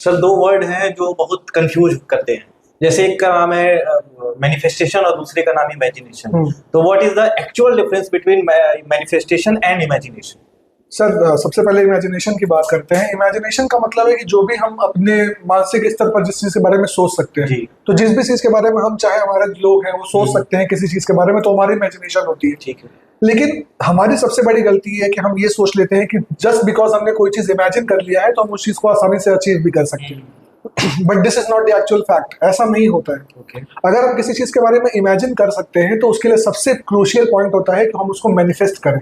Sir दो word हैं जो बहुत कंफ्यूज करते हैं। जैसे एक का नाम है मैनिफेस्टेशन और दूसरे का नाम है इमेजिनेशन। तो what is the actual difference between manifestation and imagination? Sir सबसे पहले इमेजिनेशन की बात करते हैं। इमेजिनेशन का मतलब है कि जो भी हम अपने मानसिक स्तर पर जिस चीज के बारे में सोच सकते हैं, तो जिस भी चीज के बारे में हम चाहे हमारे लोग हैं वो सोच सकते हैं किसी चीज के बारे में, तो हमारी इमेजिनेशन होती है। ठीक है। लेकिन हमारी सबसे बड़ी गलती है कि हम ये सोच लेते हैं कि जस्ट बिकॉज हमने कोई चीज इमेजिन कर लिया है तो हम उस चीज को आसानी से अचीव भी कर सकते हैं। But this is not the actual fact. ऐसा नहीं होता है। अगर हम किसी चीज के बारे में इमेजिन कर सकते हैं तो उसके लिए सबसे क्रूशियल पॉइंट होता है कि हम उसको मैनिफेस्ट करें।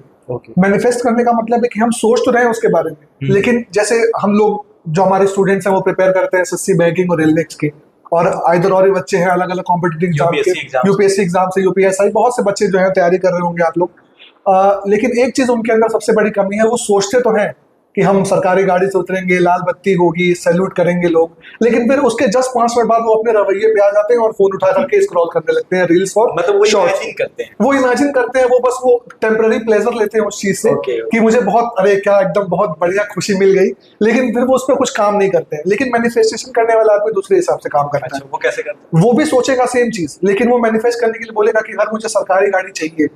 मैनिफेस्ट करने का मतलब है कि हम सोच तो रहे हैं उसके बारे में, लेकिन जैसे हम लोग जो हमारे स्टूडेंट्स हैं वो प्रिपेयर करते हैं एसएससी बैंकिंग और रेलनेक्स के, और आइदर और भी बच्चे हैं अलग अलग कॉम्पिटिटिव एग्जाम के, यूपीएससी एग्जाम से यूपीएसआई, बहुत से बच्चे जो है तैयारी कर रहे होंगे आप लोग। लेकिन एक चीज उनके अंदर सबसे बड़ी कमी है, वो सोचते तो हैं कि हम सरकारी गाड़ी से उतरेंगे, लाल बत्ती होगी, सैल्यूट करेंगे लोग, लेकिन फिर उसके जस्ट 5 मिनट बाद वो अपने रवैये पे आ जाते हैं और फोन उठा करके स्क्रॉल करने लगते हैं रील्स और मतलब वो इमेजिन करते हैं। वो बस वो टेम्पररी प्लेजर लेते हैं उस चीज से कि मुझे बहुत अरे क्या एकदम बहुत बढ़िया खुशी मिल गई, लेकिन फिर वो उस पर कुछ काम नहीं करते हैं। लेकिन मैनिफेस्टेशन करने वाला आदमी दूसरे हिसाब से काम करता है। वो कैसे करता है? वो भी सोचेगा सेम चीज, लेकिन वो मैनिफेस्ट करने के लिए बोलेगा कि अगर मुझे सरकारी गाड़ी चाहिए,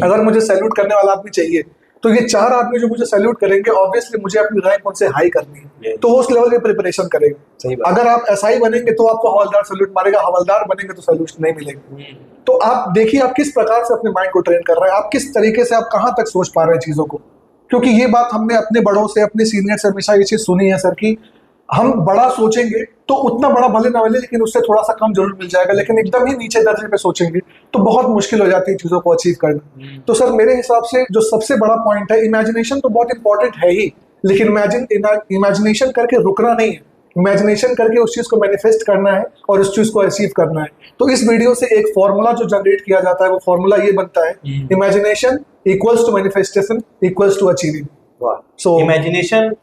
अगर मुझे सैल्यूट करने वाला आदमी चाहिए, तो ये 4 आदमी जो मुझे सैल्यूट करेंगे ऑब्वियसली मुझे अपनी रैंक उनसे हाई करनी है, तो वो उस लेवल की प्रिपरेशन करेगा। अगर आप एसआई बनेंगे तो आपको हवलदार सैल्यूट मारेगा, हवलदार बनेंगे तो सैल्यूट नहीं मिलेगा। तो आप देखिए आप किस प्रकार से अपने माइंड को ट्रेन कर रहे हैं, आप किस तरीके से आप कहाँ तक सोच पा रहे हैं चीजों को। क्योंकि ये बात हमने अपने बड़ों से, अपने सीनियर से हमेशा ये चीज सुनी है सर, कि हम बड़ा सोचेंगे तो उतना बड़ा भले ना मिले, लेकिन उससे थोड़ा सा कम जरूर मिल जाएगा, लेकिन एकदम ही नीचे दर्जे पे सोचेंगे तो बहुत मुश्किल हो जाती है चीजों को अचीव करना। तो सर मेरे हिसाब से जो सबसे बड़ा पॉइंट है, इमेजिनेशन तो बहुत इंपॉर्टेंट है ही, लेकिन इमेजिनेशन करके रुकना नहीं है। इमेजिनेशन करके उस चीज को मैनिफेस्ट करना है और उस चीज को अचीव करना है। तो इस वीडियो से एक फॉर्मूला जो जनरेट किया जाता है, वो फॉर्मूला ये बनता है, imagination equals to manifestation equals to achieving. So imagination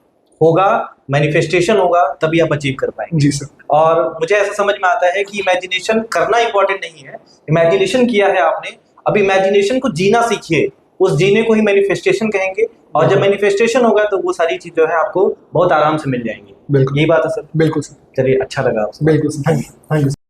होगा, मैनिफेस्टेशन होगा, तभी आप अचीव कर पाएंगे। जी सर। और मुझे ऐसा समझ में आता है कि इमेजिनेशन करना इंपॉर्टेंट नहीं है। इमेजिनेशन किया है आपने, अब इमेजिनेशन को जीना सीखिए, उस जीने को ही मैनिफेस्टेशन कहेंगे। और जब मैनिफेस्टेशन होगा तो वो सारी चीज जो है आपको बहुत आराम से मिल जाएंगी। बिल्कुल, यही बात है सर। बिल्कुल सर। चलिए, अच्छा लगा आपसे। बिल्कुल सर, थैंक यू।